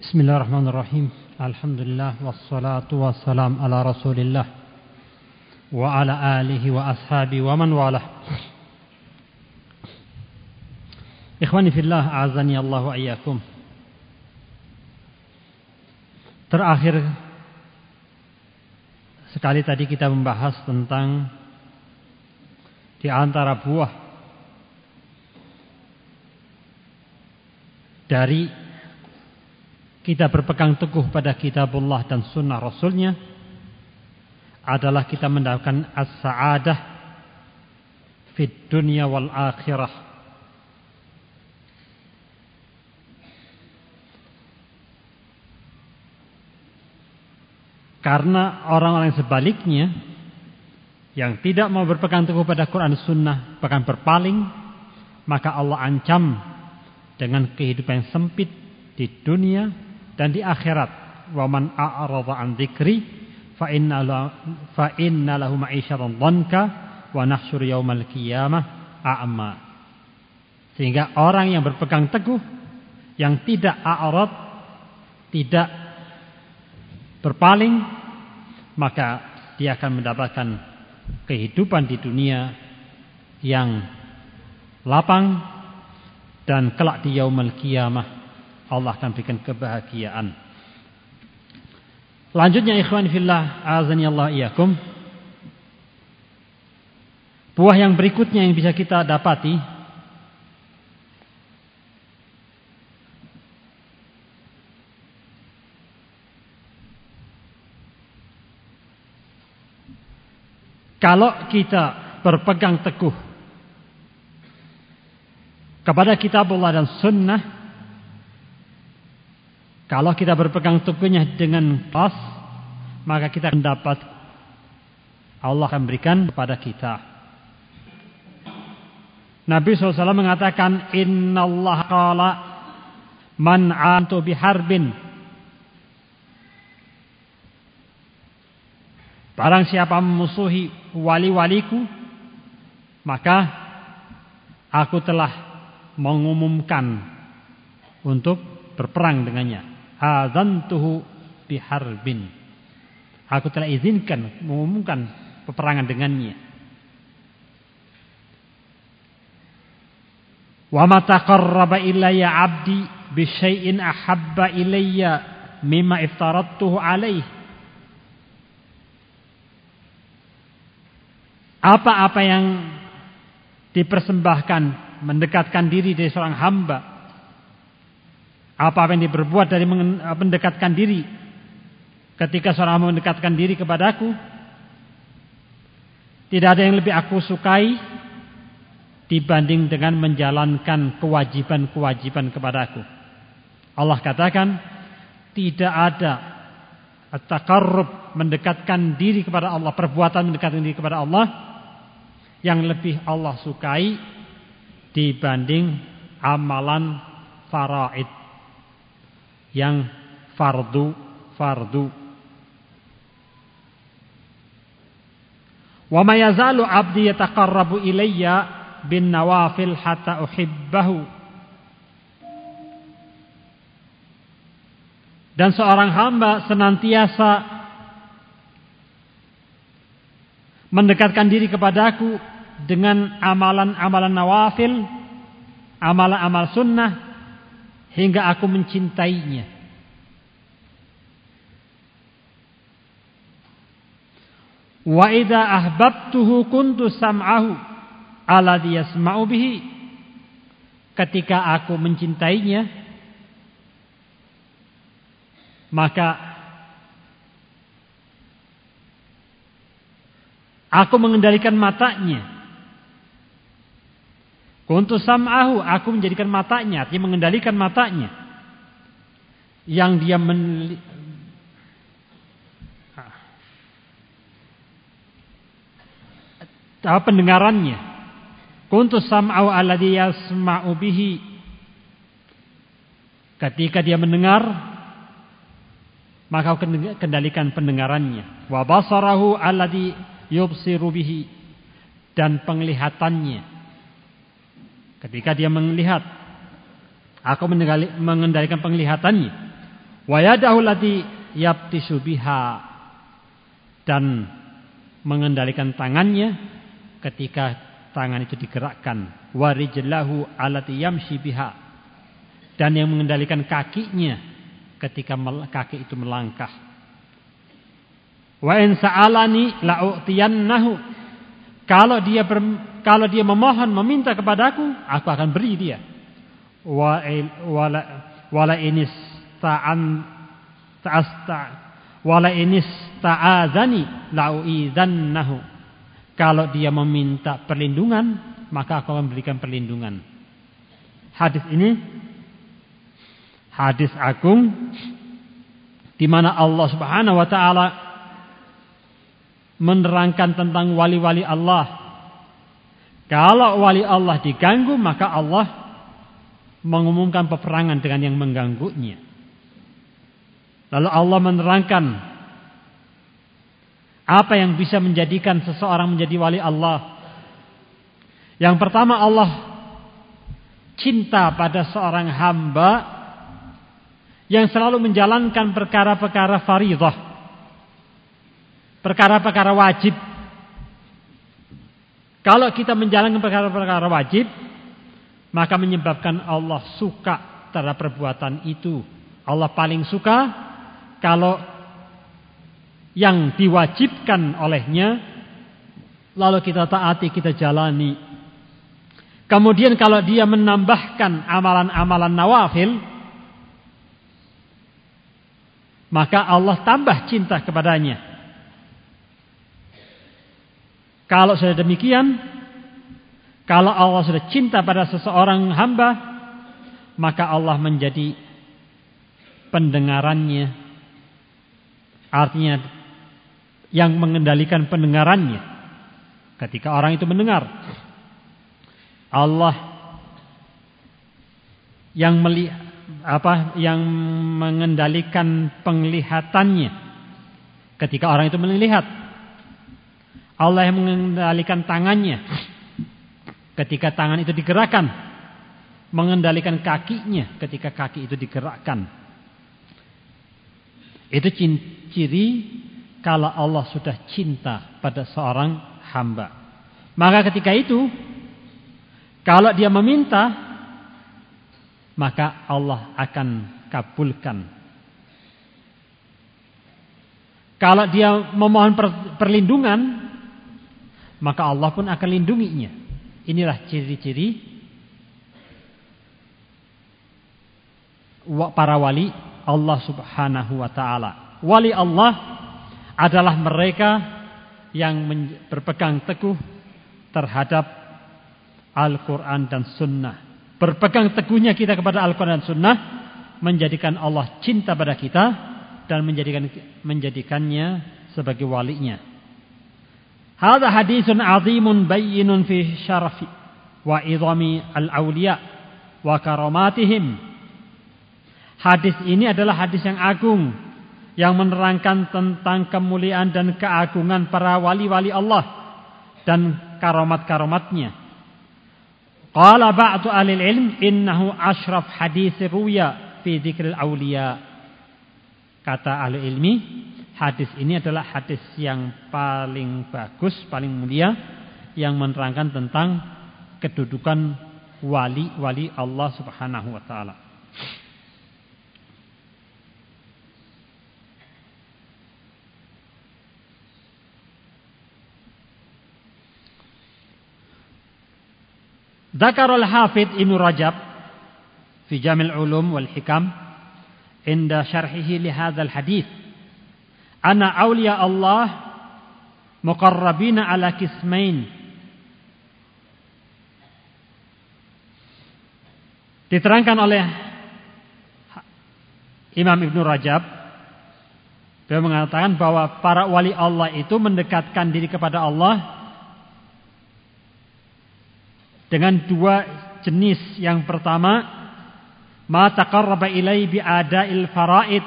Bismillahirrahmanirrahim. Alhamdulillah wassalatu wassalam ala Rasulillah wa ala alihi wa ashabi wa man walah. Ikhwani fillah, a'azani Allah wa iyyakum. Terakhir sekali tadi kita membahas tentang di antara buah dari kita berpegang teguh pada kitabullah dan sunnah rasulnya adalah kita mendapatkan as-sa'adah fid dunya wal akhirah. Karena orang-orang sebaliknya yang tidak mau berpegang teguh pada Quran sunnah bahkan berpaling, maka Allah ancam dengan kehidupan yang sempit di dunia dan di akhirat. Wa man a'rada an dzikri fa inna lahu ma'isyatan dhanka wa nahsyur yaumal qiyamah a'ma. Sehingga orang yang berpegang teguh, yang tidak a'rad, tidak berpaling, maka dia akan mendapatkan kehidupan di dunia yang lapang, dan kelak di yaumul qiyamah Allah akan berikan kebahagiaan. Lanjutnya ikhwan fillah, azani Allah iyyakum. Buah yang berikutnya yang bisa kita dapati kalau kita berpegang teguh kepada kitabullah dan sunnah, kalau kita berpegang teguhnya dengan pas, maka kita mendapat, Allah akan berikan kepada kita. Nabi SAW mengatakan, Innallaha qala man antu biharbin. Barang siapa memusuhi wali-waliku, maka aku telah mengumumkan untuk berperang dengannya. Adzantuhu biharbin. Aku telah izinkan mengumumkan peperangan dengannya. Wa ma taqarraba ilayya 'abdi bi syai'in ahabba ilayya mimma iftaradtuhu alaihi. Apa-apa yang dipersembahkan mendekatkan diri dari seorang hamba, apa yang diperbuat dari mendekatkan diri, ketika seorang hamba mendekatkan diri kepadaku, tidak ada yang lebih aku sukai dibanding dengan menjalankan kewajiban-kewajiban kepadaku. Allah katakan, tidak ada at-taqarrub, mendekatkan diri kepada Allah, perbuatan mendekatkan diri kepada Allah yang lebih Allah sukai dibanding amalan faraid, yang fardu. Wa ma yazalu 'abdi yataqarrabu ilayya bin nawafil hatta uhibbahu. Dan seorang hamba senantiasa mendekatkan diri kepadaku dengan amalan-amalan nawafil, amalan-amal sunnah, hingga aku mencintainya. Wa idza ahbabtuhu kuntu sam'ahu alladhi yasma'u bihi. Ketika aku mencintainya, maka aku mengendalikan matanya. Kuntu sam'ahu, aku menjadikan matanya, artinya mengendalikan matanya, yang dia pendengarannya. Kuntu sam'ahu alladhi yasma'u bihi. Ketika dia mendengar, maka aku kendalikan pendengarannya. Wa basarahu alladhi yubsiru bihi. Dan penglihatannya. Ketika dia melihat, aku mengendalikan penglihatannya. Wa yadahu allati yabtishu biha, dan mengendalikan tangannya ketika tangan itu digerakkan. Wa rijlahu allati yamshi biha, dan yang mengendalikan kakinya ketika kaki itu melangkah. Wa in sa'alani la'utiyannahu, kalau dia memohon meminta kepadaku, aku akan beri dia. Wala inis ta'azani la'uidzannahu, kalau dia meminta perlindungan, maka aku akan berikan perlindungan. Hadis ini hadis agung di mana Allah Subhanahu wa taala menerangkan tentang wali-wali Allah. Kalau wali Allah diganggu, maka Allah mengumumkan peperangan dengan yang mengganggunya. Lalu Allah menerangkan apa yang bisa menjadikan seseorang menjadi wali Allah. Yang pertama, Allah cinta pada seorang hamba yang selalu menjalankan perkara-perkara fardhah, perkara-perkara wajib. Kalau kita menjalankan perkara-perkara wajib, maka menyebabkan Allah suka terhadap perbuatan itu. Allah paling suka kalau yang diwajibkan olehnya lalu kita taati, kita jalani. Kemudian kalau dia menambahkan amalan-amalan nawafil, maka Allah tambah cinta kepadanya. Kalau sudah demikian, kalau Allah sudah cinta pada seseorang hamba, maka Allah menjadi pendengarannya. Artinya yang mengendalikan pendengarannya. Ketika orang itu mendengar, Allah yang yang mengendalikan penglihatannya. Ketika orang itu melihat, Allah yang mengendalikan tangannya. Ketika tangan itu digerakkan, mengendalikan kakinya ketika kaki itu digerakkan. Itu ciri kalau Allah sudah cinta pada seorang hamba. Maka ketika itu, kalau dia meminta, maka Allah akan kabulkan. Kalau dia memohon perlindungan, maka Allah pun akan lindunginya. Inilah ciri-ciri para wali Allah Subhanahu wa taala. Wali Allah adalah mereka yang berpegang teguh terhadap Al-Quran dan Sunnah. Berpegang teguhnya kita kepada Al-Quran dan Sunnah menjadikan Allah cinta pada kita dan menjadikannya sebagai walinya. Hadza haditsun 'azimun bayyinun fi syarafi wa idhami al-awliya wa karamatihim. Hadis ini adalah hadis yang agung yang menerangkan tentang kemuliaan dan keagungan para wali-wali Allah dan karamat-karamatnya. Qala ba'du ahli ilm innahu asyraf hadis ruya fi dzikril awliya. Kata ahli ilmi, hadis ini adalah hadis yang paling bagus, paling mulia, yang menerangkan tentang kedudukan wali-wali Allah Subhanahu wa taala. Dzakara al-Hafidz Ibnu Rajab fi Jamil Ulum wal Hikam inda syarhihi li hadzal hadits anna awliya Allah muqarrabina ala qismain. Diterangkan oleh Imam Ibnu Rajab, beliau mengatakan bahwa para wali Allah itu mendekatkan diri kepada Allah dengan dua jenis. Yang pertama, ma taqarraba ilai bi ada'il faraid,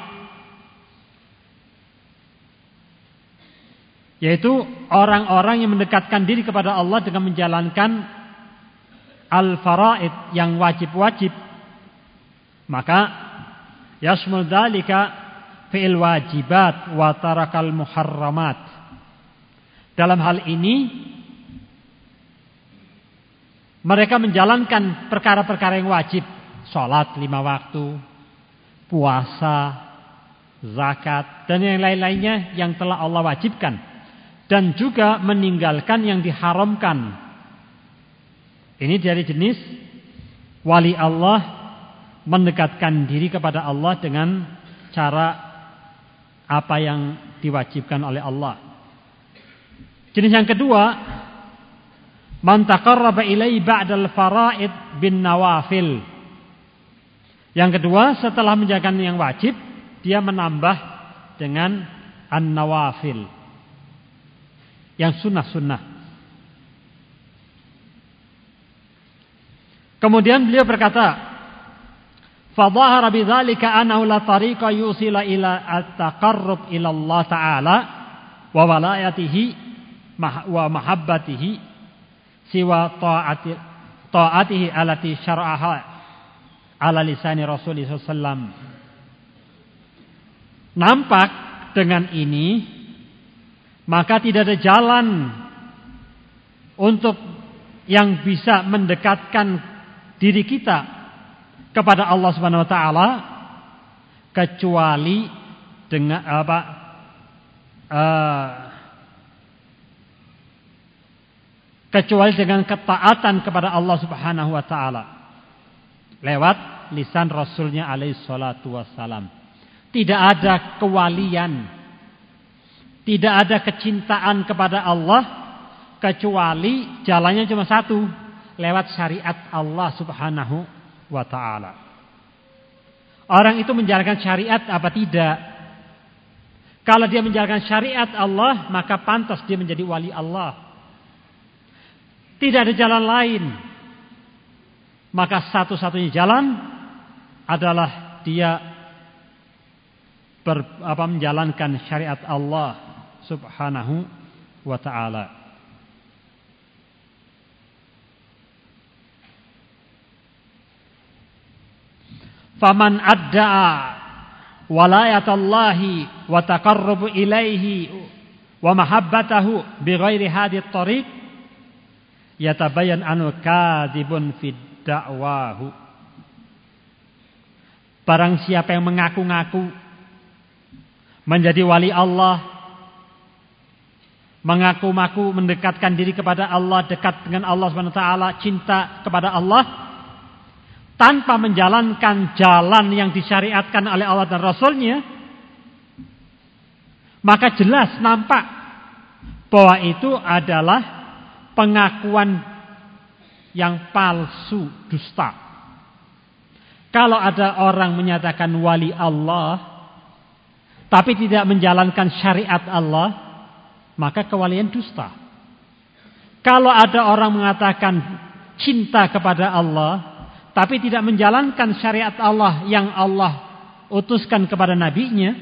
yaitu orang-orang yang mendekatkan diri kepada Allah dengan menjalankan al-faraid, yang wajib-wajib. Maka yashmul dzalika fi'il wajibat wa tarakal muharramat. Dalam hal ini mereka menjalankan perkara-perkara yang wajib, sholat 5 waktu, puasa, zakat, dan yang lain-lainnya yang telah Allah wajibkan. Dan juga meninggalkan yang diharamkan. Ini dari jenis wali Allah mendekatkan diri kepada Allah dengan cara apa yang diwajibkan oleh Allah. Jenis yang kedua, man taqarraba ilaihi ba'dal fara'id bin nawafil. Yang kedua, setelah menjalankan yang wajib, dia menambah dengan an-nawafil. Yang sunnah-sunnah. Kemudian beliau berkata, fa dhahara bidzalika annahu la tariqa yusila ila at-taqarrub ila Allah Ta'ala wa walayatihi wa mahabbatihi siwa ta'atihi alati syar'aha ala lisani Rasulullah SAW. Nampak dengan ini maka tidak ada jalan untuk yang bisa mendekatkan diri kita kepada Allah Subhanahu wa taala kecuali dengan kecuali dengan ketaatan kepada Allah Subhanahu wa taala lewat lisan Rasulnya alaihi salatu wassalam. Tidak ada kewalian, tidak ada kecintaan kepada Allah kecuali jalannya cuma satu, lewat syariat Allah Subhanahu wa taala. Orang itu menjalankan syariat apa tidak? Kalau dia menjalankan syariat Allah, maka pantas dia menjadi wali Allah. Tidak ada jalan lain. Maka satu-satunya jalan adalah dia menjalankan syariat Allah Subhanahu wa ta'ala. Faman adda'a walayatallahi wa taqarrubu ilaihi wa mahabbatahu bighairi hadhihi at-tariq yatabayyan anhu kadzibun fid da'wahu. Barang siapa yang mengaku-ngaku menjadi wali Allah, mengaku-ngaku mendekatkan diri kepada Allah, dekat dengan Allah Subhanahu wa taala, cinta kepada Allah, tanpa menjalankan jalan yang disyariatkan oleh Allah dan Rasulnya, maka jelas nampak bahwa itu adalah pengakuan yang palsu, dusta. Kalau ada orang menyatakan wali Allah tapi tidak menjalankan syariat Allah, maka kewalian dusta. Kalau ada orang mengatakan cinta kepada Allah tapi tidak menjalankan syariat Allah yang Allah utuskan kepada nabinya,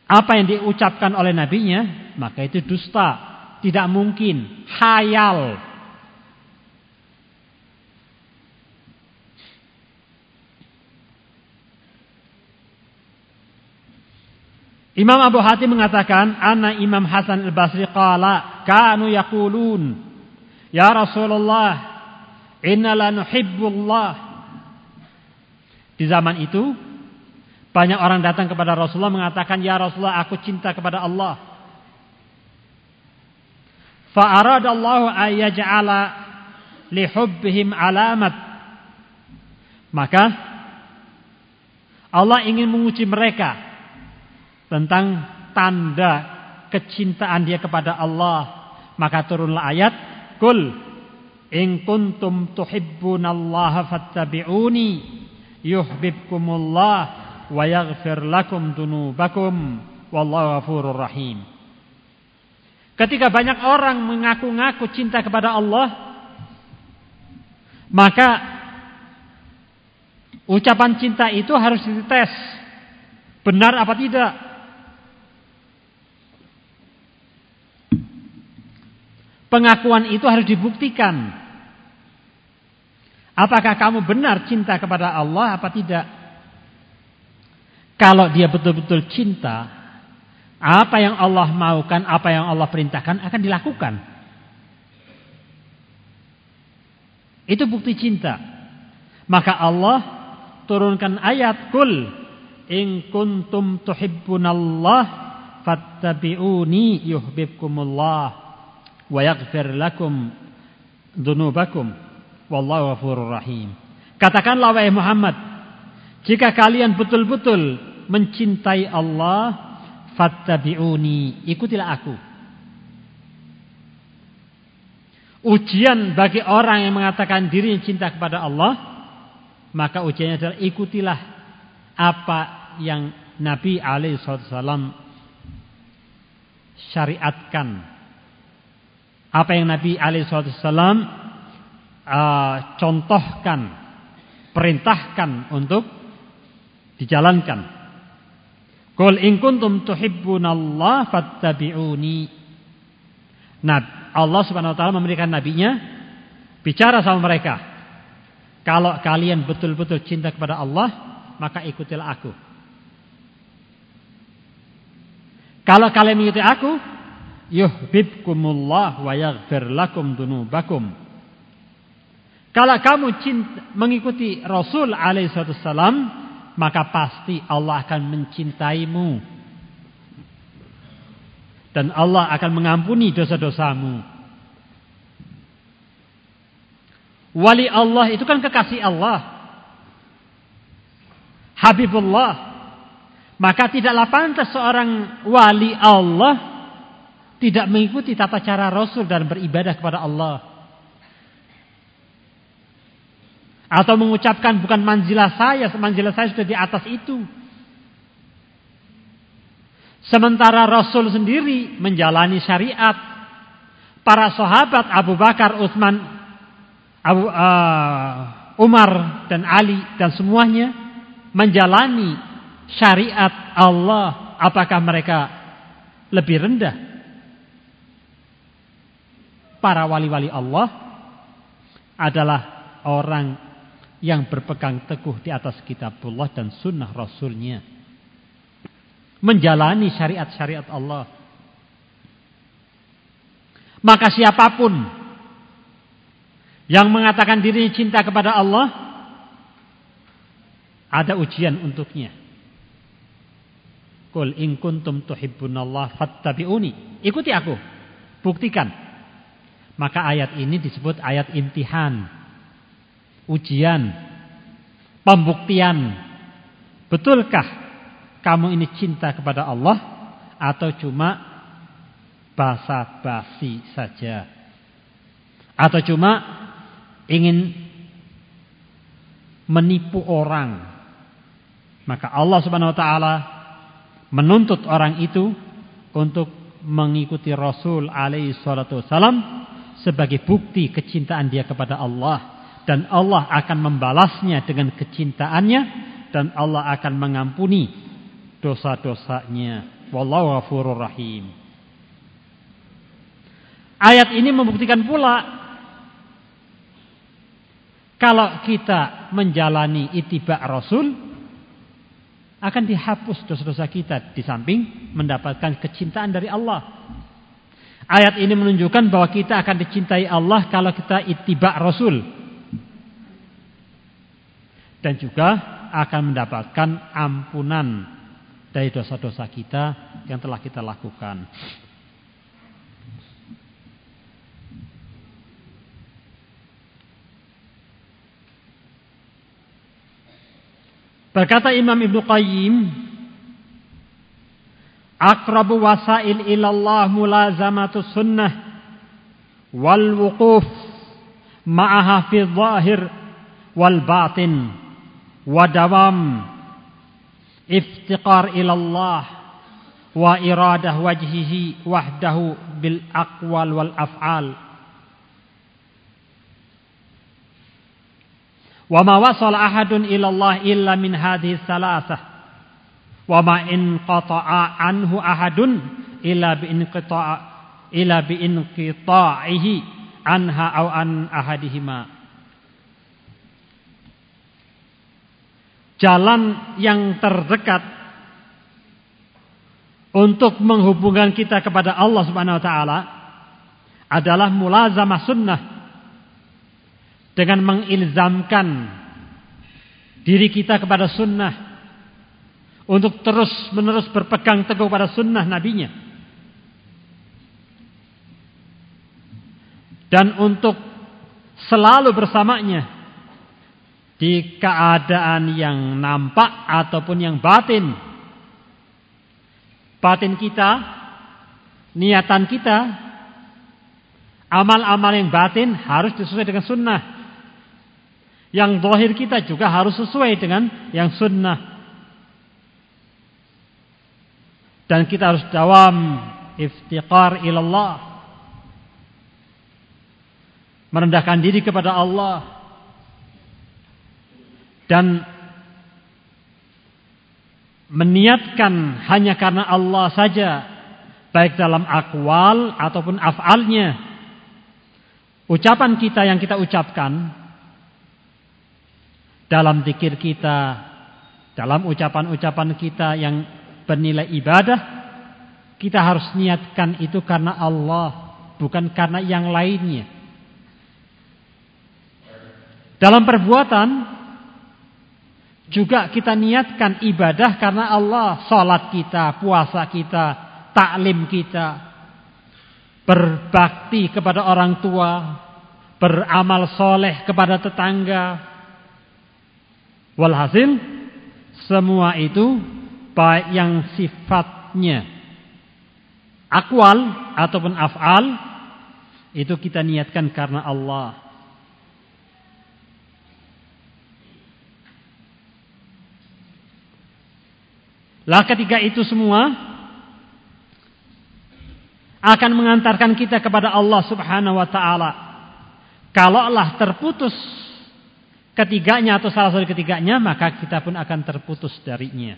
apa yang diucapkan oleh nabinya, maka itu dusta, tidak mungkin, khayal. Imam Abu Hatim mengatakan, anna Imam Hasan al-Basri qala kanu yaqulun ya Rasulullah inna la nuhibbullah. Di zaman itu banyak orang datang kepada Rasulullah mengatakan, ya Rasulullah, aku cinta kepada Allah. Fa aradallahu ay yaj'ala li hubbihim alamat. Maka Allah ingin menguji mereka tentang tanda kecintaan dia kepada Allah. Maka turunlah ayat, Qul in kuntum tuhibbunallaha fattabi'uni yuhibbukumullah wa yaghfir lakum dunubakum wallahu ghafurur rahim. Ketika banyak orang mengaku-ngaku cinta kepada Allah, maka ucapan cinta itu harus dites, benar apa tidak. Pengakuan itu harus dibuktikan. Apakah kamu benar cinta kepada Allah apa tidak? Kalau dia betul-betul cinta, apa yang Allah maukan, apa yang Allah perintahkan akan dilakukan. Itu bukti cinta. Maka Allah turunkan ayat, Qul in kuntum tuhibbunallah fattabi'uni yuhibbukumullah wa yaghfir lakum dzunubakum wallahu ghafurur rahim. Katakanlah wahai Muhammad, jika kalian betul-betul mencintai Allah, fattabi'uni, ikutilah aku. Ujian bagi orang yang mengatakan dirinya cinta kepada Allah, maka ujiannya adalah ikutilah apa yang Nabi SAW syariatkan, apa yang Nabi SAW contohkan, perintahkan untuk dijalankan. Qul in kuntum tuhibbunallah fattabi'uni. Nah, Allah Subhanahu wa taala memberikan nabinya bicara sama mereka. Kalau kalian betul-betul cinta kepada Allah, maka ikutilah aku. Kalau kalian mengikuti aku, yuhibbukumullah wa yaghfir lakum dzunubakum. Kalau kamu mengikuti Rasul alaihi wasallam, maka pasti Allah akan mencintaimu. Dan Allah akan mengampuni dosa-dosamu. Wali Allah itu kan kekasih Allah, Habibullah. Maka tidaklah pantas seorang wali Allah tidak mengikuti tata cara Rasul dan beribadah kepada Allah. Atau mengucapkan bukan manzilah saya sudah di atas itu. Sementara Rasul sendiri menjalani syariat. Para sahabat Abu Bakar, Utsman, Umar dan Ali dan semuanya menjalani syariat Allah. Apakah mereka lebih rendah? Para wali-wali Allah adalah orang yang berpegang teguh di atas kitabullah dan sunnah Rasulnya, menjalani syariat-syariat Allah. Maka siapapun yang mengatakan dirinya cinta kepada Allah, ada ujian untuknya. Qul in kuntum tuhibbunallah fattabi'uni, ikuti aku, buktikan. Maka ayat ini disebut ayat imtihan, ujian, pembuktian. Betulkah kamu ini cinta kepada Allah atau cuma basa-basi saja? Atau cuma ingin menipu orang? Maka Allah Subhanahu wa taala menuntut orang itu untuk mengikuti Rasul alaihi salatu wasalam sebagai bukti kecintaan dia kepada Allah. Dan Allah akan membalasnya dengan kecintaannya, dan Allah akan mengampuni dosa-dosanya. Wallahu ghafurur rahim. Ayat ini membuktikan pula kalau kita menjalani ittiba' Rasul, akan dihapus dosa-dosa kita, di samping mendapatkan kecintaan dari Allah. Ayat ini menunjukkan bahwa kita akan dicintai Allah kalau kita ittiba' Rasul. Dan juga akan mendapatkan ampunan dari dosa-dosa kita yang telah kita lakukan. Berkata Imam Ibnu Qayyim, aqrabu wasail ilallah mulazamatu sunnah wal wuquf ma'aha fi zahir wal batin wa dawam iftiqar ilallah wa iradah wajhihi wahdahu bil aqwal wal af'al. Wa ma wasala ahadun ilallah illa min hadhihi salasah wa ma inqata'a anhu ahadun illa bi inqita'ihi anha aw an ahadihima. Jalan yang terdekat untuk menghubungkan kita kepada Allah Subhanahu wa taala adalah mulazamah sunnah, dengan mengilzamkan diri kita kepada sunnah, untuk terus menerus berpegang teguh pada sunnah nabinya, dan untuk selalu bersamanya di keadaan yang nampak ataupun yang batin. Batin kita, niatan kita, amal-amal yang batin harus disesuaikan dengan sunnah. Yang zahir kita juga harus sesuai dengan yang sunnah. Dan kita harus dawam iftiqar ilallah, merendahkan diri kepada Allah, dan meniatkan hanya karena Allah saja, baik dalam akwal ataupun af'alnya. Ucapan kita yang kita ucapkan, dalam zikir kita, dalam ucapan-ucapan kita yang bernilai ibadah, kita harus niatkan itu karena Allah, bukan karena yang lainnya. Dalam perbuatan juga kita niatkan ibadah karena Allah. Salat kita, puasa kita, taklim kita, berbakti kepada orang tua, beramal soleh kepada tetangga. Walhasil semua itu baik yang sifatnya akwal ataupun af'al, itu kita niatkan karena Allah. Lah ketika itu semua akan mengantarkan kita kepada Allah Subhanahu wa taala. Kalaulah terputus ketiganya atau salah satu ketiganya, maka kita pun akan terputus darinya.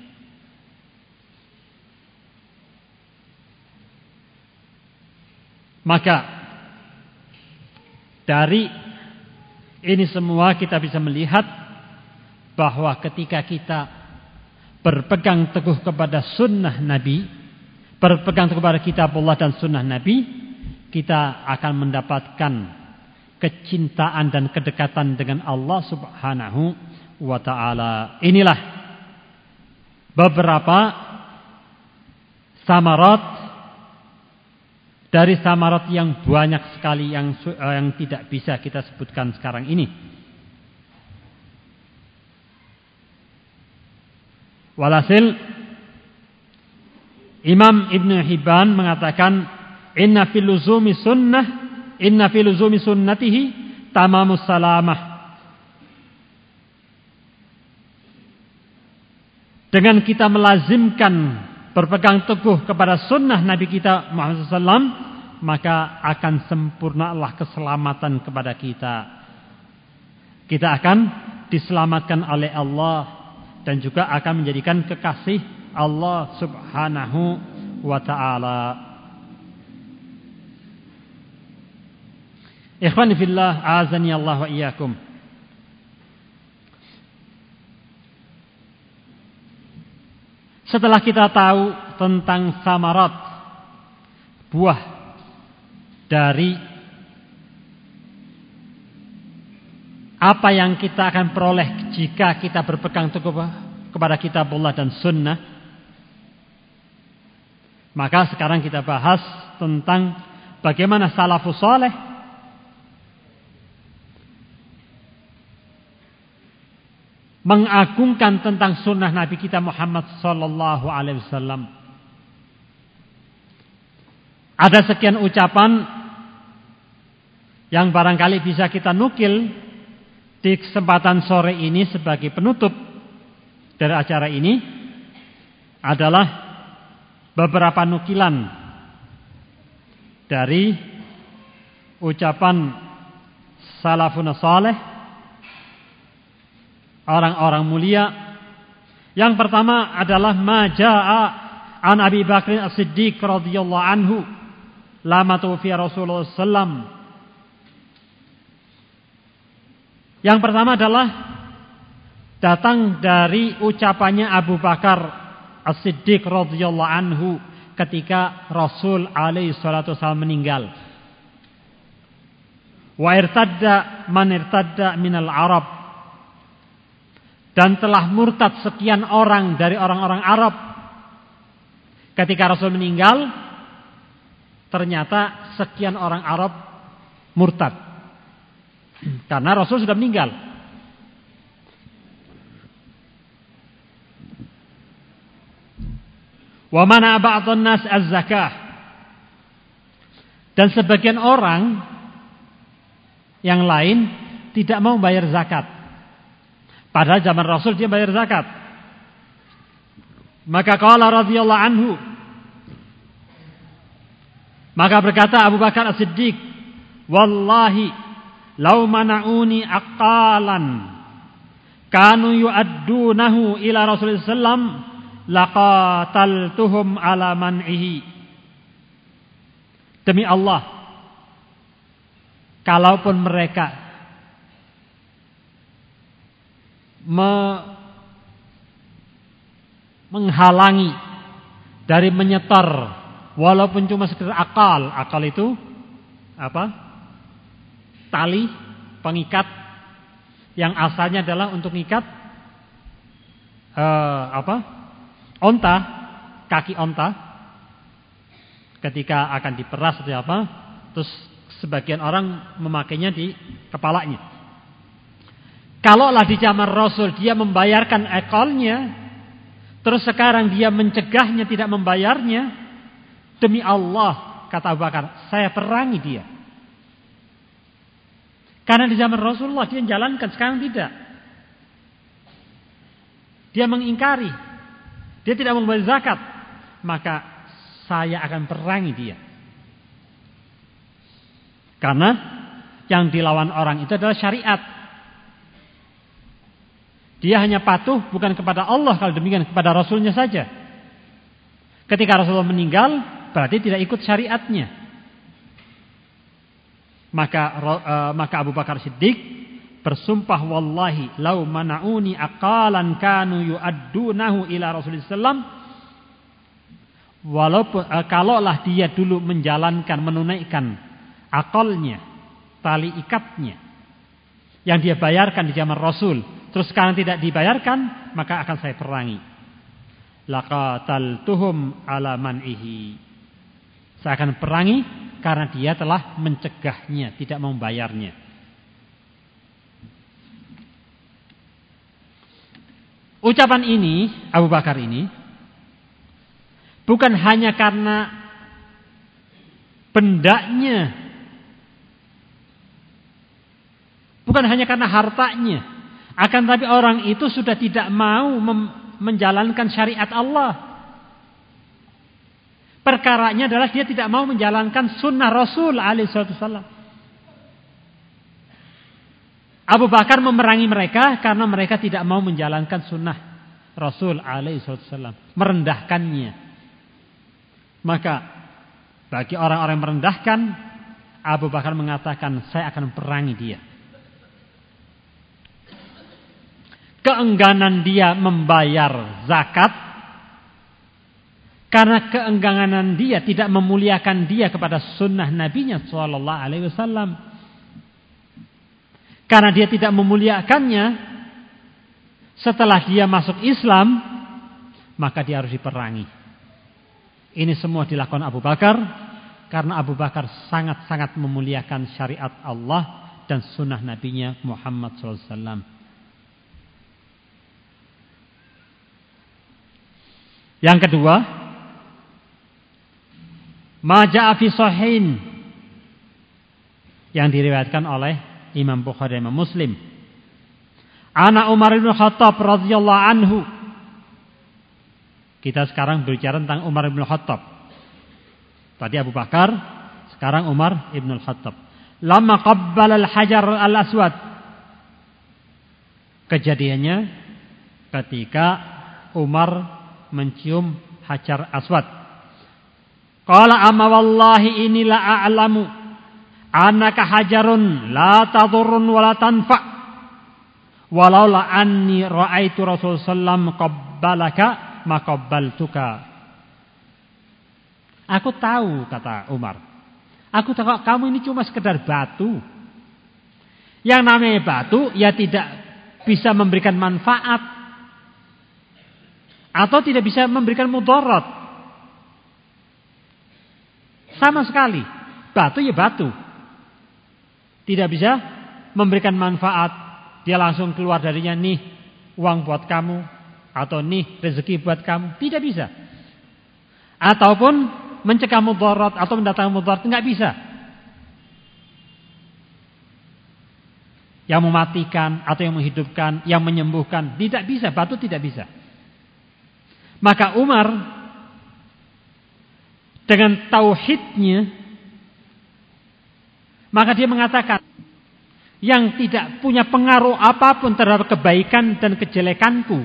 Maka dari ini semua kita bisa melihat bahwa ketika kita berpegang teguh kepada sunnah Nabi, berpegang teguh kepada kitab Allah dan sunnah Nabi, kita akan mendapatkan kecintaan dan kedekatan dengan Allah Subhanahu wa taala. Inilah beberapa samarat dari samarat yang banyak sekali yang tidak bisa kita sebutkan sekarang ini. Walhasil Imam Ibn Hibban mengatakan, inna fil luzumi sunnatihi tamamus salamah. Dengan kita melazimkan berpegang teguh kepada sunnah Nabi kita Muhammad SAW, maka akan sempurnalah keselamatan kepada kita. Kita akan diselamatkan oleh Allah dan juga akan menjadikan kekasih Allah Subhanahu wa ta'ala. Ikhwani fillah, azani Allah wa iyyakum. Setelah kita tahu tentang samarat, buah dari apa yang kita akan peroleh jika kita berpegang teguh kepada kitab Allah dan sunnah, maka sekarang kita bahas tentang bagaimana salafus saleh mengagungkan tentang sunnah Nabi kita Muhammad sallallahu alaihi wasallam. Ada sekian ucapan yang barangkali bisa kita nukil di kesempatan sore ini sebagai penutup dari acara ini, adalah beberapa nukilan dari ucapan salafun saleh, orang-orang mulia. Yang pertama adalah majaa an Abi Bakr As-Siddiq radhiyallahu anhu lama tuwfiya Rasulullah sallam. Yang pertama adalah datang dari ucapannya Abu Bakar As-Siddiq radhiyallahu anhu ketika Rasul alaihi salatu wasallam meninggal. Wa irtadda man irtadda minal Arab. Dan telah murtad sekian orang dari orang-orang Arab. Ketika Rasul meninggal, ternyata sekian orang Arab murtad. Karena Rasul sudah meninggal. Wa mana ba'dhan nas az-zakah. Dan sebagian orang yang lain tidak mau bayar zakat. Padahal zaman Rasul dia bayar zakat. Maka qala radhiyallahu anhu. Maka berkata Abu Bakar As-Siddiq, "Wallahi law mana'uni aqalan kanu yu'addunahu ila Rasulullah sallam laqataltuhum ala man'ihi." Demi Allah, kalaupun mereka menghalangi dari menyetor walaupun cuma sekedar akal. Akal itu apa? Tali pengikat yang asalnya adalah untuk mengikat onta, kaki onta ketika akan diperas atau apa, terus sebagian orang memakainya di kepalanya. Kalaulah di zaman Rasul dia membayarkan ekolnya, terus sekarang dia mencegahnya tidak membayarnya, demi Allah, kata Abu Bakar, saya perangi dia. Karena di zaman Rasulullah dia menjalankan, sekarang tidak. Dia mengingkari, dia tidak membayar zakat, maka saya akan perangi dia. Karena yang dilawan orang itu adalah syariat. Dia hanya patuh bukan kepada Allah, kalau demikian kepada Rasulnya saja. Ketika Rasulullah meninggal, berarti tidak ikut syariatnya. Maka Abu Bakar Siddiq bersumpah, wallahi lau mana'uni aqalan kanu yu'addunahu ila Rasulullah sallam. Walaupun kalaulah dia dulu menunaikan akalnya, tali ikatnya yang dia bayarkan di zaman Rasul, terus sekarang tidak dibayarkan, maka akan saya perangi. Laqataltuhum ala man'ihi. Saya akan perangi karena dia telah mencegahnya, tidak membayarnya. Ucapan ini, Abu Bakar ini, bukan hanya karena bendanya, bukan hanya karena hartanya, akan tapi orang itu sudah tidak mau menjalankan syariat Allah. Perkaranya adalah dia tidak mau menjalankan sunnah Rasul alaihi wasallam. Abu Bakar memerangi mereka karena mereka tidak mau menjalankan sunnah Rasul alaihi wasallam, merendahkannya. Maka bagi orang-orang yang merendahkan, Abu Bakar mengatakan, saya akan perangi dia. Keengganan dia membayar zakat karena keengganan dia tidak memuliakan dia kepada sunnah Nabinya sallallahu alaihi wasallam. Karena dia tidak memuliakannya setelah dia masuk Islam, maka dia harus diperangi. Ini semua dilakukan Abu Bakar karena Abu Bakar sangat-sangat memuliakan syariat Allah dan sunnah Nabinya Muhammad sallallahu alaihi wasallam. Yang kedua, ma ja'a fi sahihin, yang diriwayatkan oleh Imam Bukhari dan Imam Muslim. Ana Umar bin Khattab radhiyallahu anhu. Kita sekarang berbicara tentang Umar bin Khattab. Tadi Abu Bakar, sekarang Umar bin Khattab. Lama qabbala al-hajar al-aswad. Kejadiannya ketika Umar mencium hajar aswad. Qala amma wallahi inni la a'lamu annaka hajarun la tadurrun wa la tanfa' walaula anni ra'aitu Rasulullah sallallahu qabbalaka ma qabbaltuka. Aku tahu, kata Umar. Aku tahu kamu ini cuma sekedar batu. Yang namanya batu ya tidak bisa memberikan manfaat atau tidak bisa memberikan mudarat. Sama sekali. Batu ya batu. Tidak bisa memberikan manfaat. Dia langsung keluar darinya, nih uang buat kamu, atau nih rezeki buat kamu. Tidak bisa. Ataupun mencegah mudarat atau mendatangkan mudarat, enggak bisa. Yang mematikan atau yang menghidupkan, yang menyembuhkan, tidak bisa. Batu tidak bisa. Maka Umar dengan tauhidnya, maka dia mengatakan, yang tidak punya pengaruh apapun terhadap kebaikan dan kejelekanku.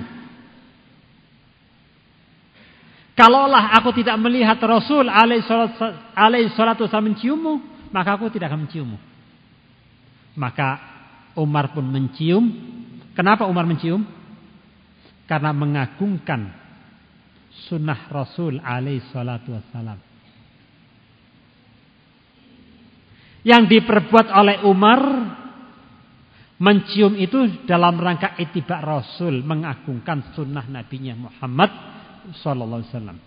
Kalaulah aku tidak melihat Rasul alaihi salatu wasallam menciummu, maka aku tidak akan menciummu. Maka Umar pun mencium. Kenapa Umar mencium? Karena mengagungkan sunnah Rasul alaihi salatu wasallam. Yang diperbuat oleh Umar, mencium itu dalam rangka ittiba Rasul, mengagungkan sunnah Nabinya Muhammad sallallahu alaihi wasallam.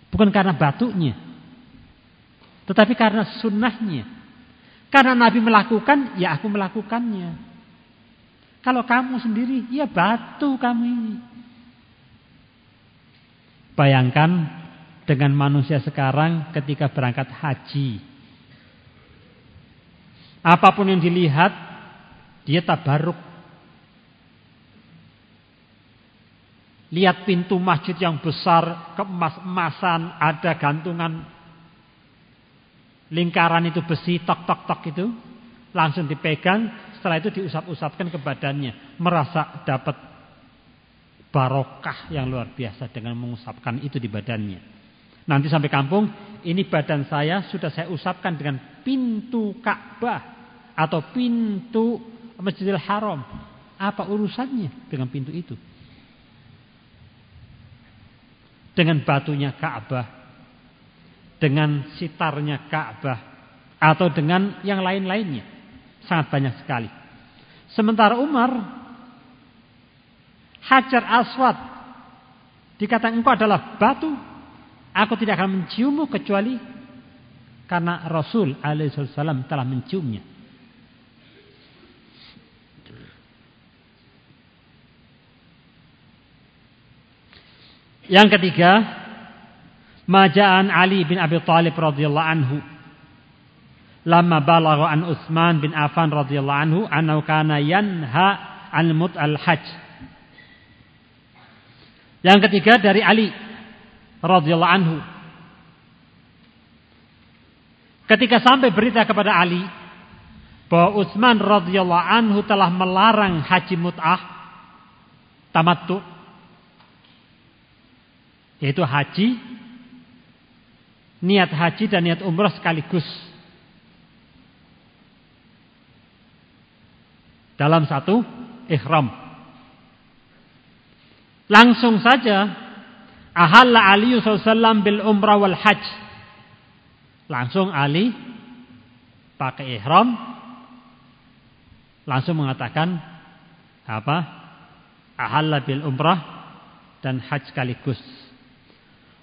Bukan karena batunya, tetapi karena sunnahnya. Karena Nabi melakukan, ya aku melakukannya. Kalau kamu sendiri, ya batu kamu ini. Bayangkan dengan manusia sekarang ketika berangkat haji. Apapun yang dilihat, dia tabaruk. Lihat pintu masjid yang besar, keemas-emasan, ada gantungan lingkaran itu besi, tok-tok-tok itu. Langsung dipegang, setelah itu diusap-usapkan ke badannya. Merasa dapat barokah yang luar biasa dengan mengusapkan itu di badannya. Nanti sampai kampung, ini badan saya sudah saya usapkan dengan pintu Ka'bah atau pintu Masjidil Haram. Apa urusannya dengan pintu itu? Dengan batunya Ka'bah, dengan sitarnya Ka'bah, atau dengan yang lain-lainnya. Sangat banyak sekali. Sementara Umar, Hajar Aswad, dikatakan engkau adalah batu, aku tidak akan menciummu kecuali karena Rasul alaihissalam telah menciumnya. Yang ketiga, maja'an Ali bin Abi Thalib radhiyallahu anhu lamma balagha an Utsman bin Affan radhiyallahu anhu annahu kana yanha an mut'al hajj. Yang ketiga dari Ali radhiyallahu anhu, ketika sampai berita kepada Ali bahwa Utsman radhiyallahu anhu telah melarang haji mut'ah tamattu, yaitu haji, niat haji dan niat umrah sekaligus dalam satu ihram. Langsung saja ahalla Ali sallallahu bil umrah wal hajj. Langsung Ali pakai ihram, langsung mengatakan apa? Ahalla bil umrah dan hajj sekaligus.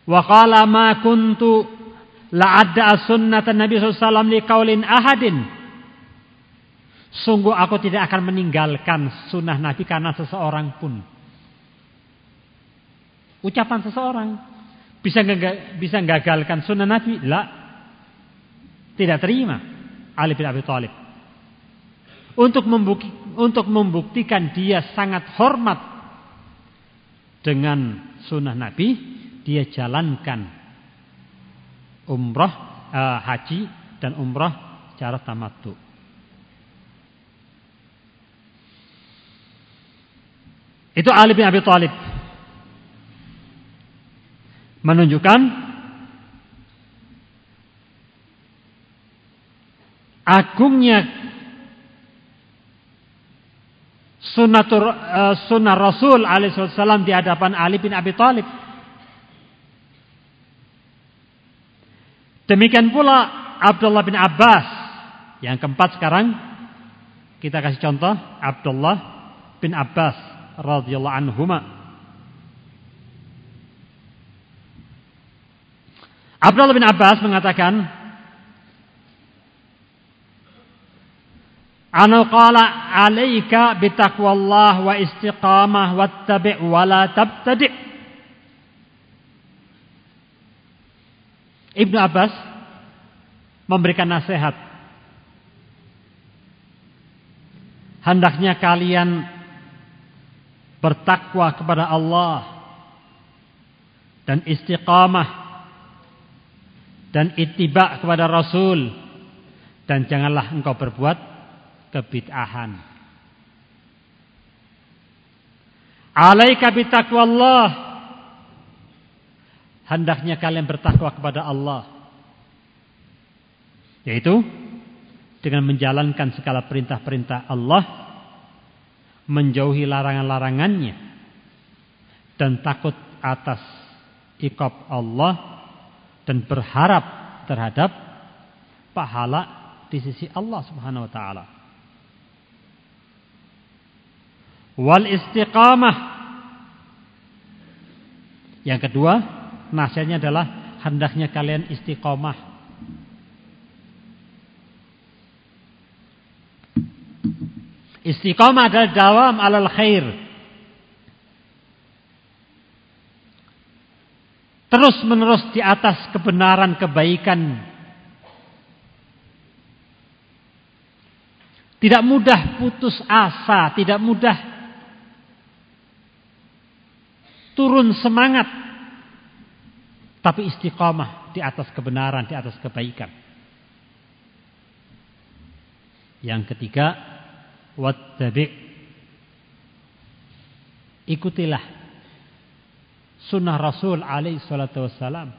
Wa qala ma kuntu la'adda sunnatan Nabi sallallahu alaihi wasallam li qaulin ahadin. Sungguh aku tidak akan meninggalkan sunnah Nabi karena seseorang pun. Ucapan seseorang bisa gagalkan sunnah Nabi? La. Tidak terima Ali bin Abi Thalib. Untuk membuktikan dia sangat hormat dengan sunnah Nabi, dia jalankan umrah, haji dan umrah secara tamattu. Itu Ali bin Abi Thalib. Menunjukkan agungnya sunnah Rasul alaihissalam di hadapan Ali bin Abi Thalib. Demikian pula Abdullah bin Abbas. Yang keempat sekarang kita kasih contoh Abdullah bin Abbas radhiyallahu anhuma. Abdullah bin Abbas mengatakan, "Ana qala 'alaika bitaqwallah wa istiqamah wattabi' wa la tabtadi'." Ibnu Abbas memberikan nasihat. Hendaknya kalian bertakwa kepada Allah dan istiqamah dan ittiba kepada Rasul, dan janganlah engkau berbuat kebid'ahan. Alaika bitaqwallah, hendaknya kalian bertakwa kepada Allah, yaitu dengan menjalankan segala perintah-perintah Allah, menjauhi larangan-larangannya, dan takut atas iqab Allah, dan berharap terhadap pahala di sisi Allah Subhanahu wa taala. Wal istiqamah. Yang kedua, nasihatnya adalah hendaknya kalian istiqamah. Istiqamah adalah dawam alal khair. Terus menerus di atas kebenaran, kebaikan. Tidak mudah putus asa, tidak mudah turun semangat. Tapi istiqamah di atas kebenaran, di atas kebaikan. Yang ketiga, wattabi'. Ikutilah sunnah Rasul alaihi salatu wassalam.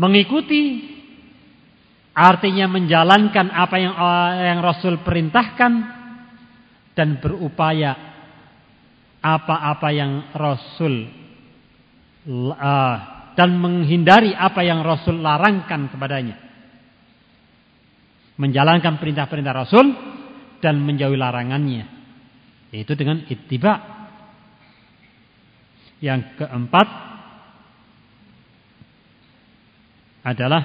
Mengikuti artinya menjalankan apa yang Rasul perintahkan dan berupaya apa-apa yang Rasul dan menghindari apa yang Rasul larangkan kepadanya. Menjalankan perintah-perintah Rasul dan menjauhi larangannya, yaitu dengan ittiba. Yang keempat adalah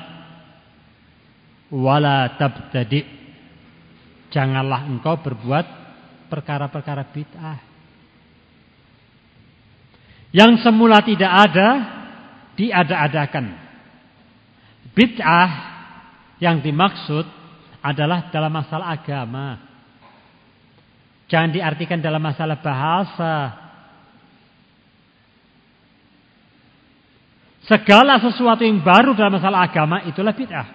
wala tabtadi'. Janganlah engkau berbuat perkara-perkara bid'ah yang semula tidak ada, diada-adakan. Bid'ah yang dimaksud adalah dalam masalah agama. Jangan diartikan dalam masalah bahasa. Segala sesuatu yang baru dalam masalah agama itulah bid'ah.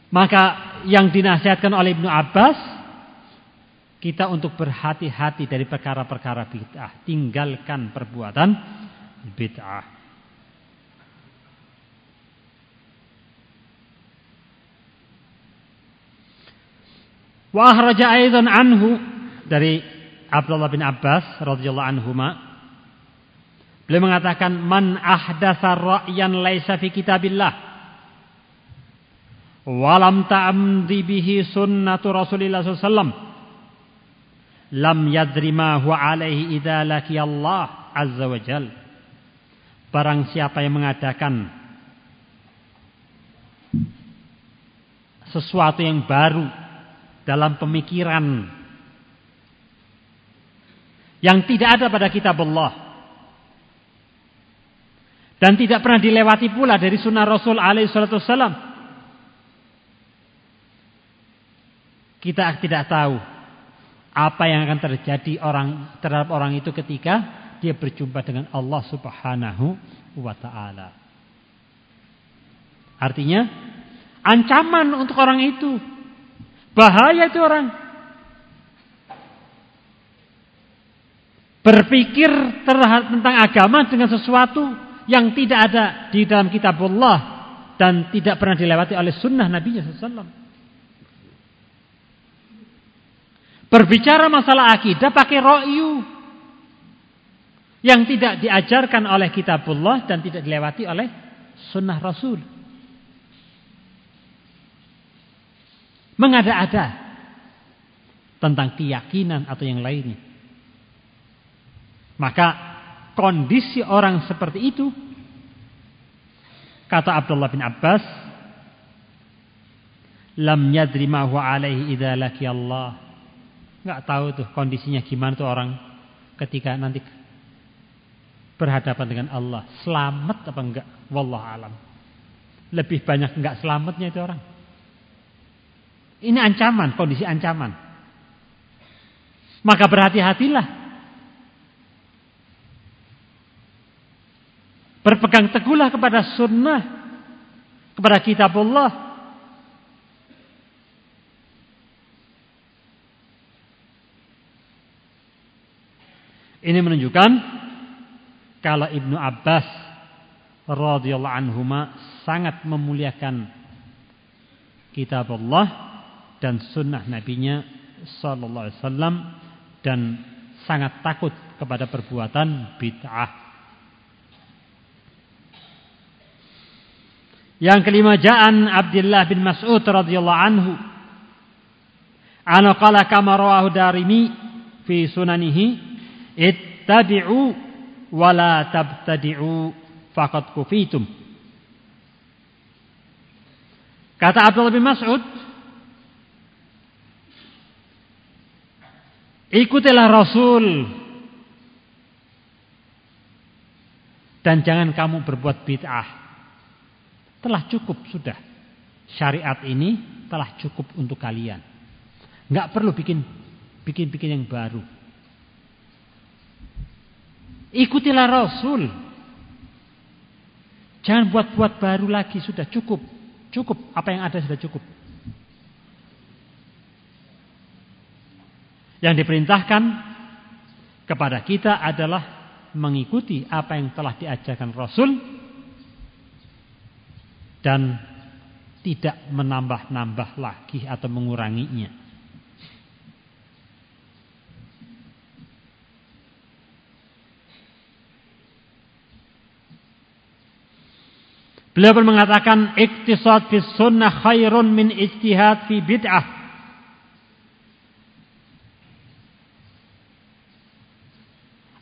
Maka yang dinasihatkan oleh Ibnu Abbas, kita untuk berhati-hati dari perkara-perkara bid'ah. Tinggalkan perbuatan bid'ah. Wa akhraja aidan anhu, dari Abdullah bin Abbas radhiyallahu anhuma, beliau mengatakan, man ahdatsa ra'yan laisa fi kitabillah wa lam ta'amdi bihi sunnatu Rasulillah sallallahu alaihi wasallam lam yadri ma huwa alaihi idza laqiya Allah azza wa jal. Barang siapa yang mengadakan sesuatu yang baru dalam pemikiran yang tidak ada pada kitab Allah dan tidak pernah dilewati pula dari sunnah Rasul alaihi salatu wassalam, kita tidak tahu apa yang akan terjadi terhadap orang itu ketika dia berjumpa dengan Allah Subhanahu wa taala. Artinya ancaman untuk orang itu. Bahaya itu orang berpikir tentang agama dengan sesuatu yang tidak ada di dalam kitab Allah dan tidak pernah dilewati oleh sunnah Nabi SAW. Berbicara masalah akidah pakai ra'yu. yang tidak diajarkan oleh kitabullah dan tidak dilewati oleh sunnah Rasul. Mengada-ada tentang keyakinan atau yang lainnya. Maka kondisi orang seperti itu, kata Abdullah bin Abbas, lam yadri ma huwa alaihi idza laqi Allah. Enggak tahu tuh kondisinya gimana tuh orang ketika nanti berhadapan dengan Allah. Selamat apa enggak? Wallahu alam. Lebih banyak enggak selamatnya itu orang. Ini ancaman, kondisi ancaman. Maka berhati-hatilah. Berpegang teguhlah kepada sunnah, kepada kitabullah. Ini menunjukkan kalau Ibnu Abbas radhiyallahu anhuma sangat memuliakan kitabullah dan sunnah nabinya sallallahu alaihi wasallam dan sangat takut kepada perbuatan bid'ah. Yang kelima, ja'an Abdullah bin Mas'ud radhiyallahu anhu ana qala kama rawahu Darimi fi sunanihi ittabi'u wa la tabtadi'u faqad kufitum. Kata Abdullah bin Mas'ud, ikutilah Rasul dan jangan kamu berbuat bid'ah. Telah cukup sudah. Syariat ini telah cukup untuk kalian. Enggak perlu bikin yang baru. Ikutilah Rasul. Jangan buat baru lagi, sudah cukup. Cukup, apa yang ada sudah cukup. Yang diperintahkan kepada kita adalah mengikuti apa yang telah diajarkan Rasul dan tidak menambah-nambah lagi atau menguranginya. Beliau pun mengatakan iktisad fi sunnah khairun min ijtihad fi bid'ah.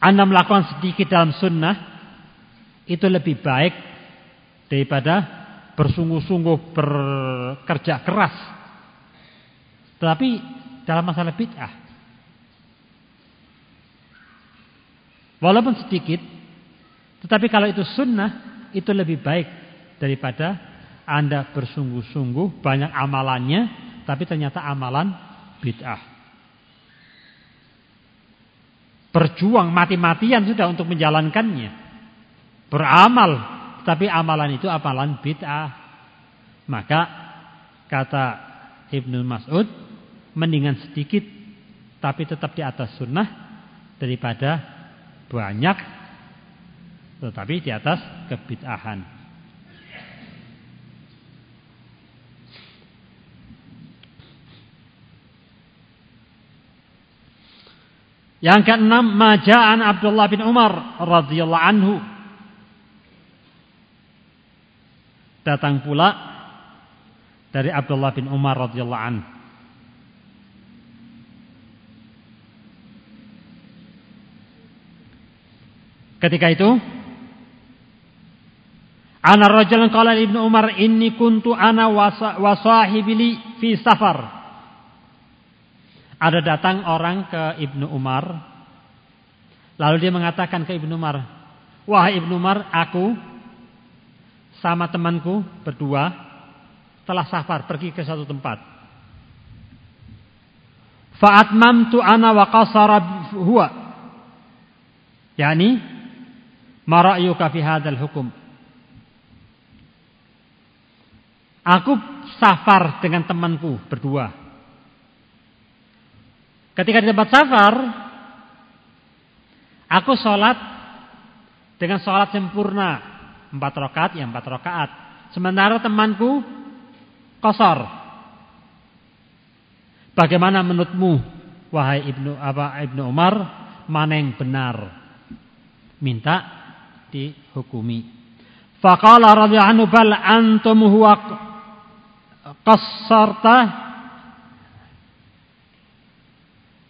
Anda melakukan sedikit dalam sunnah itu lebih baik daripada bersungguh-sungguh bekerja keras. Tetapi dalam masalah bid'ah, walaupun sedikit, tetapi kalau itu sunnah itu lebih baik daripada Anda bersungguh-sungguh banyak amalannya, tapi ternyata amalan bid'ah. Berjuang mati-matian sudah untuk menjalankannya, beramal, tapi amalan itu amalan bid'ah. Maka kata Ibnu Mas'ud, mendingan sedikit tapi tetap di atas sunnah daripada banyak tetapi di atas kebid'ahan. Yang keenam, maja'an Abdullah bin Umar radhiyallahu anhu. Datang pula dari Abdullah bin Umar radhiyallahu anhu. Ketika itu, ana rajulan qala Ibnu Umar inni kuntu ana wa sahibili fi safar. Ada datang orang ke Ibnu Umar, lalu dia mengatakan ke Ibnu Umar, wahai Ibnu Umar, aku sama temanku berdua telah safar pergi ke satu tempat. Fa'atmamtu ana wa qasara huwa. Yani ma ra'yuka fi hadzal hukum? Aku safar dengan temanku berdua. Ketika di tempat safar, aku sholat dengan sholat sempurna 4 rakaat, ya 4 rakaat. Sementara temanku qasar. Bagaimana menurutmu, wahai Ibnu Umar, mana yang benar? minta dihukumi. Faqala radhiyallahu anhu bal antum huwa qassarta.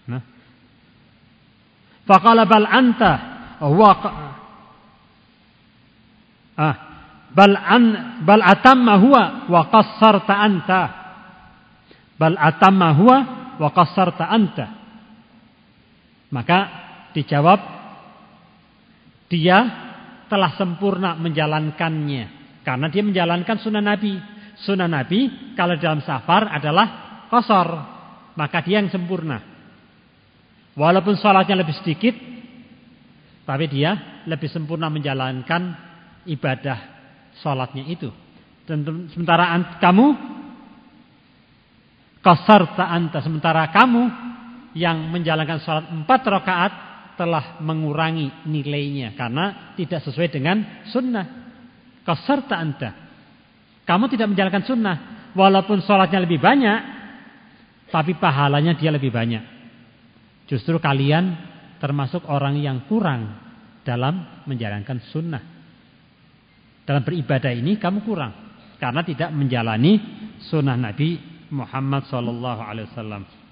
Nah. Faqala bal anta huwa bal atamma huwa wa qassarta anta. Bal atamma huwa wa qassarta anta. Maka dijawab, dia telah sempurna menjalankannya karena dia menjalankan sunnah Nabi. Sunnah Nabi kalau dalam safar adalah qasar, maka dia yang sempurna. Walaupun sholatnya lebih sedikit, tapi dia lebih sempurna menjalankan ibadah sholatnya itu. Sementara kamu qasarta anta, sementara kamu yang menjalankan sholat 4 rakaat telah mengurangi nilainya karena tidak sesuai dengan sunnah. Qasarta anta, kamu tidak menjalankan sunnah, walaupun sholatnya lebih banyak, tapi pahalanya dia lebih banyak. Justru kalian termasuk orang yang kurang dalam menjalankan sunnah. Dalam beribadah ini kamu kurang karena tidak menjalani sunnah Nabi Muhammad SAW.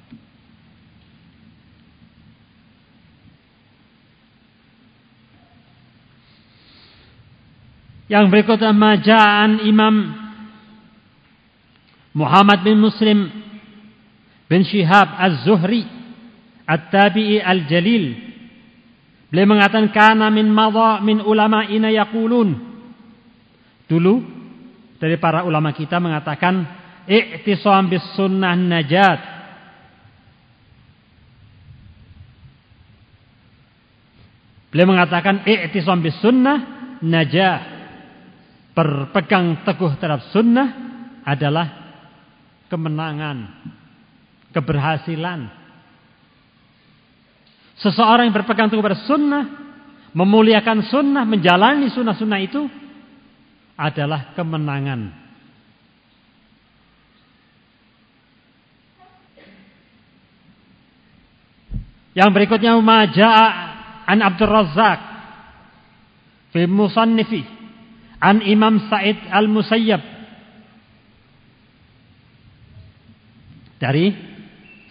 Yang berikutnya majaan Imam Muhammad bin Muslim bin Shihab Az-Zuhri At-Tabi'i Al-Jalil. Beliau mengatakan kana min madha min ulama'ina yaqulun. Dulu dari para ulama kita mengatakan i'tisam bis sunnah najat. Beliau mengatakan i'tisam bis sunnah najat. Berpegang teguh terhadap sunnah adalah kemenangan, keberhasilan. Seseorang yang berpegang teguh pada sunnah, memuliakan sunnah, menjalani sunnah-sunnah itu adalah kemenangan. Yang berikutnya maja'a an Abdul Razzaq fi musannifi an Imam Sa'id Al-Musayyab, dari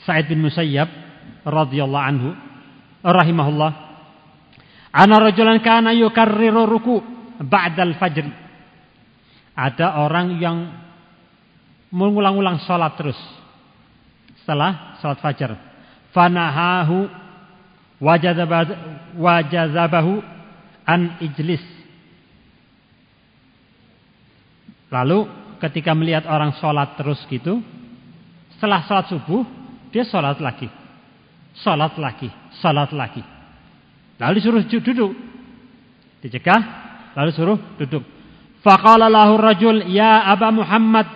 Sa'id bin Musayyab radhiyallahu anhu rahimahullah, ana rajulan kana yukarriru ruku' ba'dal fajr. Ada orang yang mengulang-ulang salat terus setelah salat fajar. Fanahahu wajazabahu an ijlis. Lalu ketika melihat orang sholat terus gitu, setelah sholat subuh dia sholat lagi, sholat lagi, sholat lagi. Lalu disuruh duduk, dicegah, lalu suruh duduk. Faqala lahu rajul ya Aba Muhammad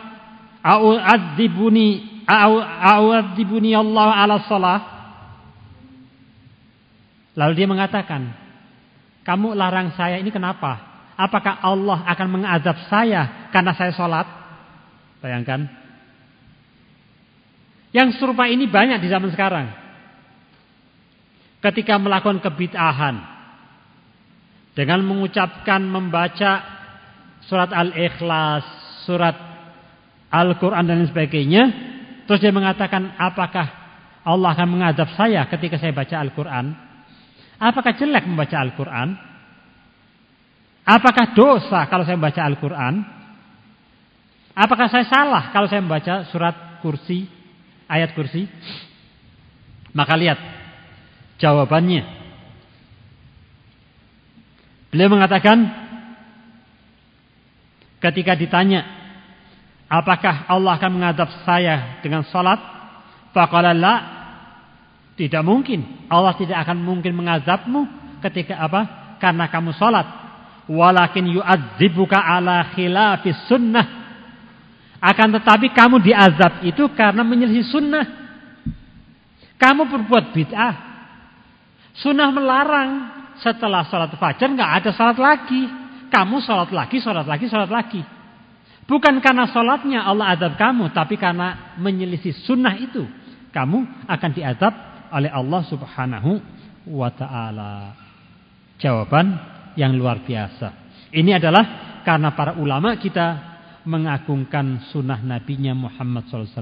a'u'adzibuni Allah ala shalah. Lalu dia mengatakan, kamu larang saya ini kenapa? Apakah Allah akan mengadab saya karena saya sholat? Bayangkan. Yang serupa ini banyak di zaman sekarang. Ketika melakukan kebid'ahan, dengan mengucapkan, membaca surat Al-Ikhlas, surat Al-Quran dan lain sebagainya, terus dia mengatakan, apakah Allah akan mengadab saya ketika saya baca Al-Quran? Apakah jelek membaca Al-Quran? Apakah dosa kalau saya membaca Al-Quran? Apakah saya salah kalau saya membaca surat kursi, ayat kursi? Maka lihat jawabannya. Beliau mengatakan, ketika ditanya, apakah Allah akan mengadab saya dengan salat? Faqala la, tidak mungkin. Allah tidak akan mungkin mengadabmu ketika apa? Karena kamu salat. Walakin yu'adzibuka ala khilafis sunnah. Akan tetapi kamu diazab itu karena menyelisih sunnah. Kamu berbuat bid'ah. Sunnah melarang setelah salat fajar enggak ada salat lagi. Kamu salat lagi, salat lagi, salat lagi. Bukan karena salatnya Allah azab kamu, tapi karena menyelisih sunnah itu kamu akan diazab oleh Allah Subhanahu wa ta'ala. Jawaban yang luar biasa. Ini adalah karena para ulama kita mengagungkan sunnah nabinya Muhammad SAW.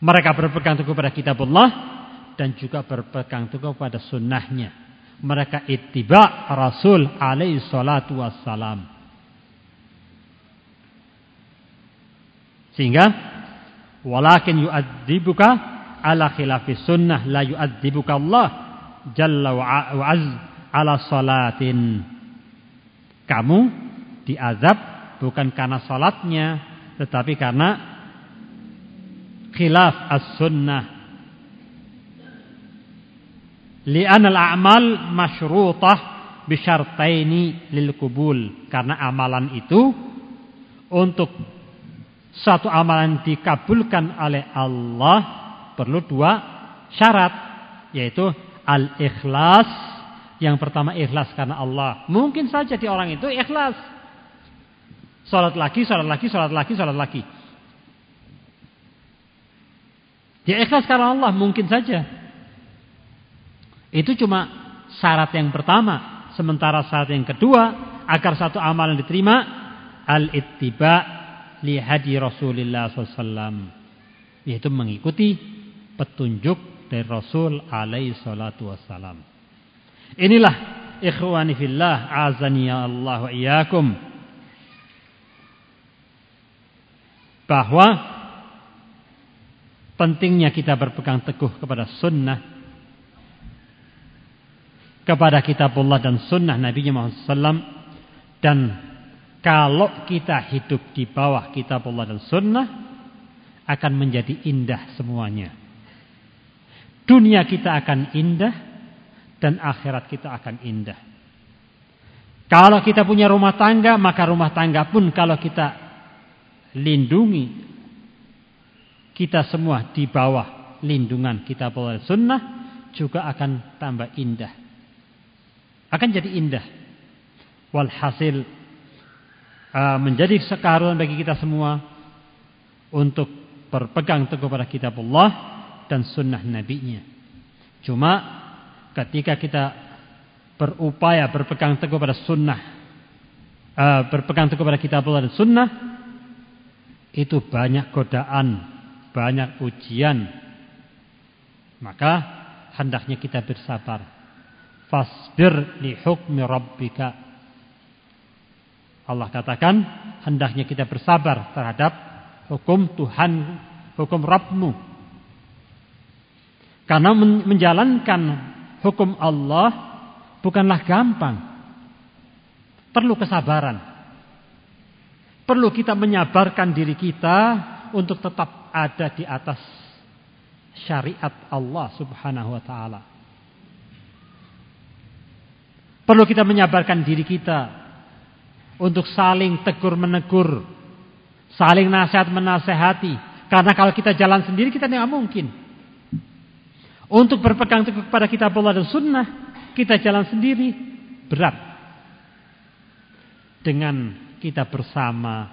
Mereka berpegang teguh pada kitabullah dan juga berpegang teguh pada sunnahnya. Mereka ittiba Rasul alaihi salatu wassalam. Sehingga walakin yu'adzibuka ala khilafi sunnah la yu'adzibuka Allah jalla wa az ala salatin. Kamu diazab bukan karena salatnya, tetapi karena khilaf as-sunnah. Li'anna al-a'mal masyrutah bisyartaini lil qubul. Karena amalan itu untuk suatu amalan dikabulkan oleh Allah perlu 2 syarat, yaitu al-ikhlas. Yang pertama ikhlas karena Allah. Mungkin saja di orang itu ikhlas. Salat lagi. Dia ikhlas karena Allah, mungkin saja. Itu cuma syarat yang pertama. Sementara syarat yang kedua, agar satu amalan diterima, al-ittiba li hadi Rasulillah SAW, yaitu mengikuti petunjuk dari Rasul alaihi salatu wassalam. Inilah ikhwani fillah, azani ya Allah wa iyyakum, bahwa pentingnya kita berpegang teguh kepada sunnah, kepada kitabullah dan sunnah Nabi Muhammad SAW. Dan kalau kita hidup di bawah kitabullah dan sunnah, akan menjadi indah semuanya. Dunia kita akan indah dan akhirat kita akan indah. Kalau kita punya rumah tangga, maka rumah tangga pun kalau kita lindungi, kita semua di bawah lindungan kitabullah dan sunnah, juga akan tambah indah. Akan jadi indah. Walhasil menjadi sekaruan bagi kita semua untuk berpegang teguh pada kitabullah dan sunnah nabinya. Cuma ketika kita berupaya berpegang teguh pada sunnah, berpegang teguh pada kitabullah dan sunnah, itu banyak godaan, banyak ujian. Maka hendaknya kita bersabar. Fasbir li hukmi rabbika. Allah katakan hendaknya kita bersabar terhadap hukum Tuhan, hukum Rabbmu. Karena menjalankan hukum Allah bukanlah gampang. Perlu kesabaran. Perlu kita menyabarkan diri kita untuk tetap ada di atas syariat Allah Subhanahu wa ta'ala. Perlu kita menyabarkan diri kita untuk saling tegur menegur, saling nasihat menasehati. Karena kalau kita jalan sendiri kita tidak mungkin. Untuk berpegang teguh kepada kitabullah dan sunnah, kita jalan sendiri berat. Dengan kita bersama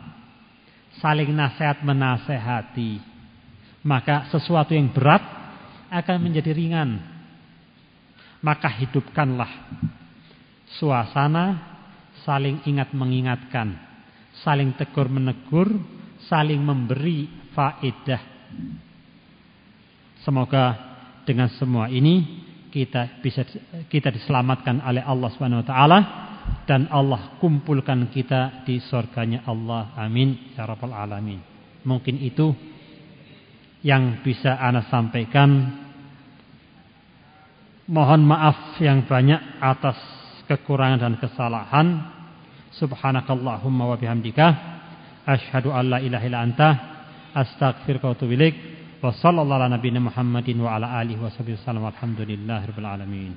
saling nasihat menasehati, maka sesuatu yang berat akan menjadi ringan. Maka hidupkanlah suasana saling ingat mengingatkan, saling tegur menegur, saling memberi faedah. Semoga dengan semua ini kita diselamatkan oleh Allah Subhanahu wa taala dan Allah kumpulkan kita di surganya Allah. Amin ya rabbal alamin. Mungkin itu yang bisa ana sampaikan. Mohon maaf yang banyak atas kekurangan dan kesalahan. Subhanakallahumma wa bihamdika asyhadu an la ilaha illa anta astaghfiruka wa atubu ilaik. Wa sallallahu ala nabiyina Muhammadin wa ala alihi wa sahbihi wasallam. Alhamdulillahirabbil alamin.